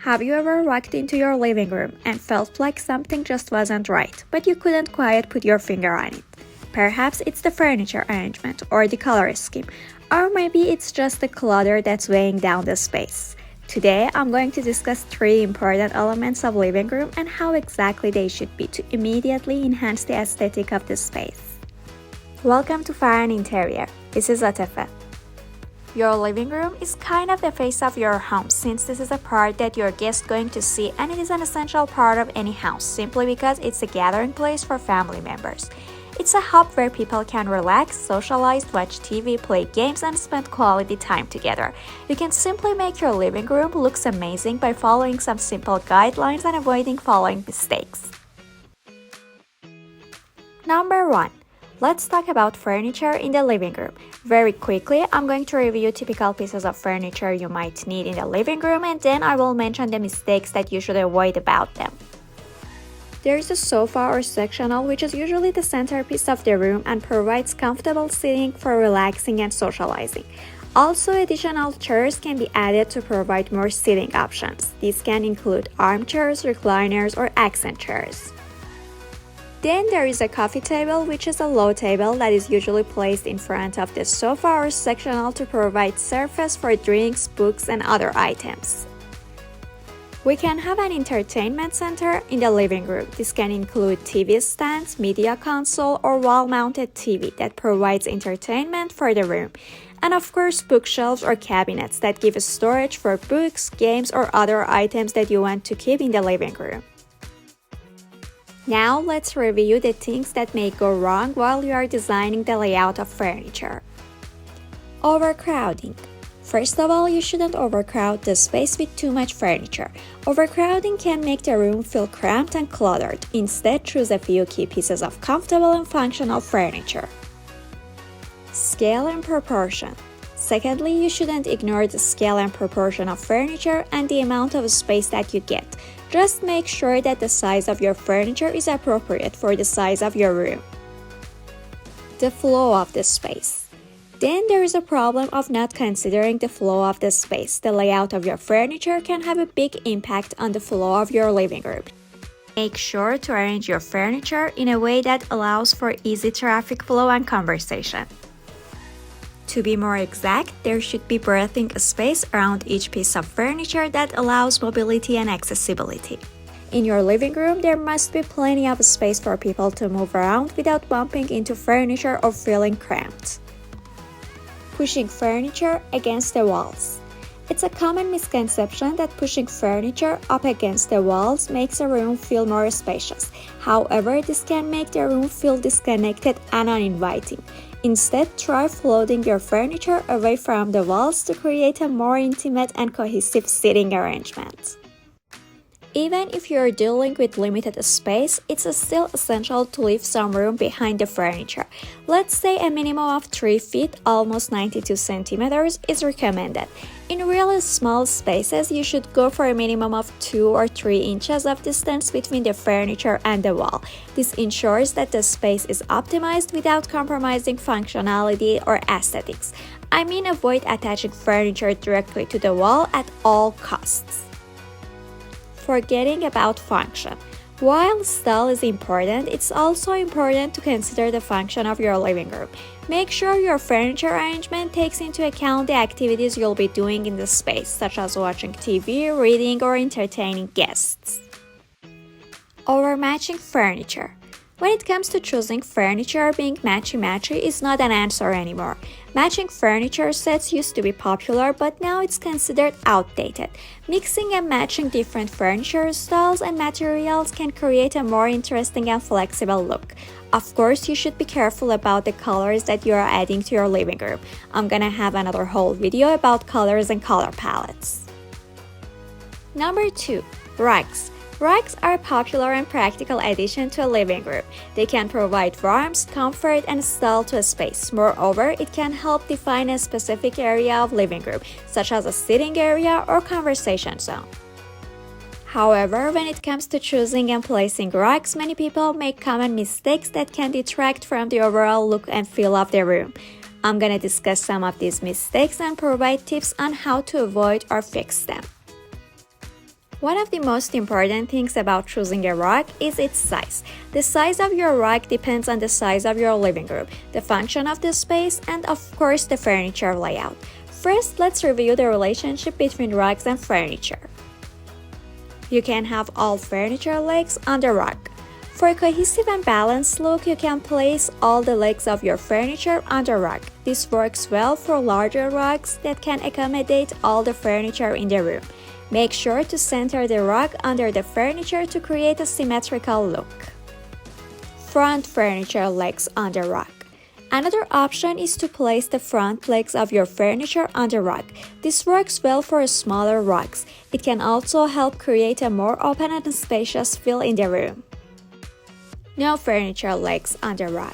Have you ever walked into your living room and felt like something just wasn't right, but you couldn't quite put your finger on it? Perhaps it's the furniture arrangement or the color scheme, or maybe it's just the clutter that's weighing down the space. Today, I'm going to discuss 3 important elements of living room and how exactly they should be to immediately enhance the aesthetic of the space. Welcome to Faran Interior. This is Atefeh. Your living room is kind of the face of your home, since this is a part that your guests going to see, and it is an essential part of any house simply because it's a gathering place for family members. It's a hub where people can relax, socialize, watch TV, play games, and spend quality time together. You can simply make your living room look amazing by following some simple guidelines and avoiding following mistakes. Number 1. Let's talk about furniture in the living room. Very quickly, I'm going to review typical pieces of furniture you might need in the living room, and then I will mention the mistakes that you should avoid about them. There is a sofa or sectional, which is usually the centerpiece of the room and provides comfortable seating for relaxing and socializing. Also, additional chairs can be added to provide more seating options. These can include armchairs, recliners, or accent chairs. Then there is a coffee table, which is a low table that is usually placed in front of the sofa or sectional to provide surface for drinks, books, and other items. We can have an entertainment center in the living room. This can include TV stands, media console, or wall-mounted TV that provides entertainment for the room. And of course, bookshelves or cabinets that give storage for books, games, or other items that you want to keep in the living room. Now let's review the things that may go wrong while you are designing the layout of furniture. Overcrowding. First of all, you shouldn't overcrowd the space with too much furniture. Overcrowding can make the room feel cramped and cluttered. Instead, choose a few key pieces of comfortable and functional furniture. Scale and proportion. Secondly, you shouldn't ignore the scale and proportion of furniture and the amount of space that you get. Just make sure that the size of your furniture is appropriate for the size of your room. The flow of the space. Then there is a problem of not considering the flow of the space. The layout of your furniture can have a big impact on the flow of your living room. Make sure to arrange your furniture in a way that allows for easy traffic flow and conversation. To be more exact, there should be breathing space around each piece of furniture that allows mobility and accessibility. In your living room, there must be plenty of space for people to move around without bumping into furniture or feeling cramped. Pushing furniture against the walls. It's a common misconception that pushing furniture up against the walls makes a room feel more spacious. However, this can make the room feel disconnected and uninviting. Instead, try floating your furniture away from the walls to create a more intimate and cohesive seating arrangement. Even if you're dealing with limited space, it's still essential to leave some room behind the furniture. Let's say a minimum of 3 feet, almost 92 centimeters, is recommended. In really small spaces, you should go for a minimum of 2 or 3 inches of distance between the furniture and the wall. This ensures that the space is optimized without compromising functionality or aesthetics. I mean, avoid attaching furniture directly to the wall at all costs. Forgetting about function. While style is important, it's also important to consider the function of your living room. Make sure your furniture arrangement takes into account the activities you'll be doing in the space, such as watching TV, reading, or entertaining guests. Overmatching furniture. When it comes to choosing furniture, being matchy-matchy is not an answer anymore. Matching furniture sets used to be popular, but now it's considered outdated. Mixing and matching different furniture styles and materials can create a more interesting and flexible look. Of course, you should be careful about the colors that you are adding to your living room. I'm gonna have another whole video about colors and color palettes. Number 2. Rugs. Rugs are a popular and practical addition to a living room. They can provide warmth, comfort, and style to a space. Moreover, it can help define a specific area of living room, such as a sitting area or conversation zone. However, when it comes to choosing and placing rugs, many people make common mistakes that can detract from the overall look and feel of the room. I'm gonna discuss some of these mistakes and provide tips on how to avoid or fix them. One of the most important things about choosing a rug is its size. The size of your rug depends on the size of your living room, the function of the space, and of course the furniture layout. First, let's review the relationship between rugs and furniture. You can have all furniture legs on the rug. For a cohesive and balanced look, you can place all the legs of your furniture on the rug. This works well for larger rugs that can accommodate all the furniture in the room. Make sure to center the rug under the furniture to create a symmetrical look. Front furniture legs on the rug. Another option is to place the front legs of your furniture on the rug. This works well for smaller rugs. It can also help create a more open and spacious feel in the room. No furniture legs on the rug.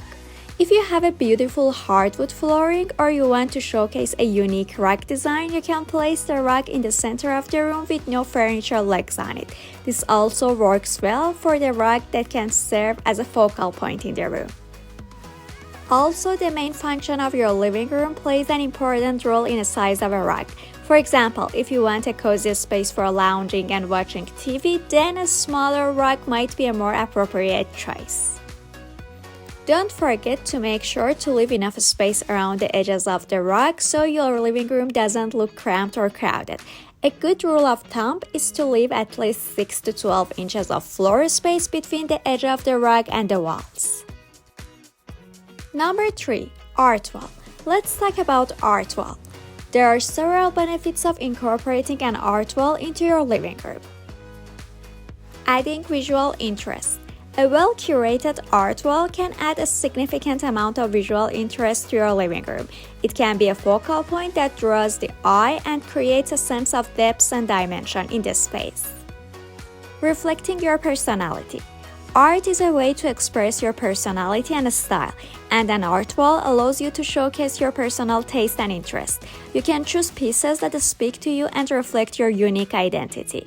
If you have a beautiful hardwood flooring or you want to showcase a unique rug design, you can place the rug in the center of the room with no furniture legs on it. This also works well for the rug that can serve as a focal point in the room. Also, the main function of your living room plays an important role in the size of a rug. For example, if you want a cozy space for lounging and watching TV, then a smaller rug might be a more appropriate choice. Don't forget to make sure to leave enough space around the edges of the rug so your living room doesn't look cramped or crowded. A good rule of thumb is to leave at least 6 to 12 inches of floor space between the edge of the rug and the walls. Number 3. Art wall. Let's talk about art wall. There are several benefits of incorporating an art wall into your living room. Adding visual interest. A well-curated art wall can add a significant amount of visual interest to your living room. It can be a focal point that draws the eye and creates a sense of depth and dimension in the space. Reflecting your personality. Art is a way to express your personality and style, and an art wall allows you to showcase your personal taste and interest. You can choose pieces that speak to you and reflect your unique identity.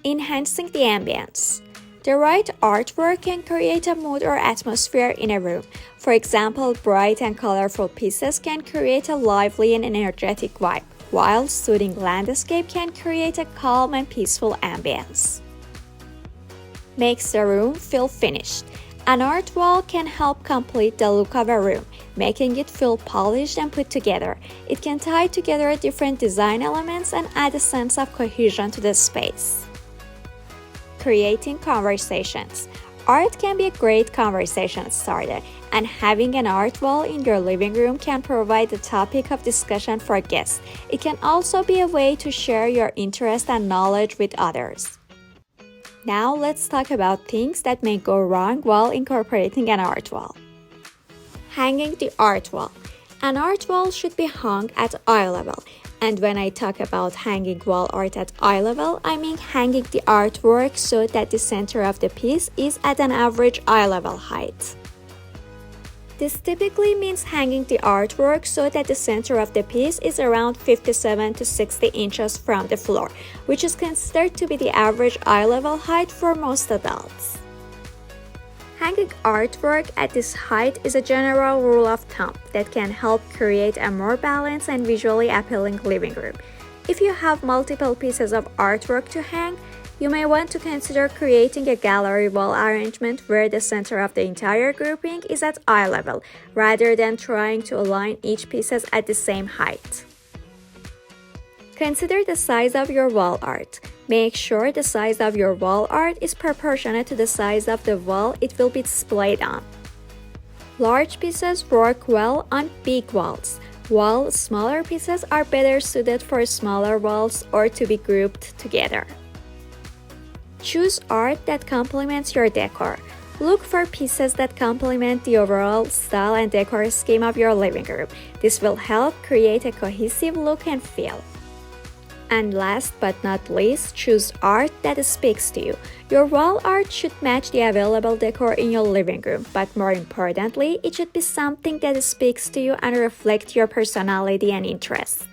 Enhancing the ambience. The right artwork can create a mood or atmosphere in a room. For example, bright and colorful pieces can create a lively and energetic vibe, while soothing landscape can create a calm and peaceful ambience. Makes the room feel finished. An art wall can help complete the look of a room, making it feel polished and put together. It can tie together different design elements and add a sense of cohesion to the space. Creating conversations. Art can be a great conversation starter, and having an art wall in your living room can provide a topic of discussion for guests. It can also be a way to share your interest and knowledge with others. Now let's talk about things that may go wrong while incorporating an art wall. Hanging the art wall. An art wall should be hung at eye level. And when I talk about hanging wall art at eye level, I mean hanging the artwork so that the center of the piece is at an average eye level height. This typically means hanging the artwork so that the center of the piece is around 57 to 60 inches from the floor, which is considered to be the average eye level height for most adults. Hanging artwork at this height is a general rule of thumb that can help create a more balanced and visually appealing living room. If you have multiple pieces of artwork to hang, you may want to consider creating a gallery wall arrangement where the center of the entire grouping is at eye level, rather than trying to align each pieces at the same height. Consider the size of your wall art. Make sure the size of your wall art is proportionate to the size of the wall it will be displayed on. Large pieces work well on big walls, while smaller pieces are better suited for smaller walls or to be grouped together. Choose art that complements your decor. Look for pieces that complement the overall style and decor scheme of your living room. This will help create a cohesive look and feel. And last but not least, choose art that speaks to you. Your wall art should match the available decor in your living room, but more importantly, it should be something that speaks to you and reflect your personality and interests.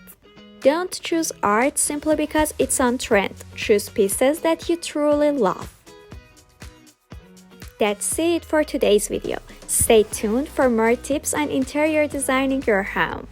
Don't choose art simply because it's on trend. Choose pieces that you truly love. That's it for today's video. Stay tuned for more tips on interior designing your home.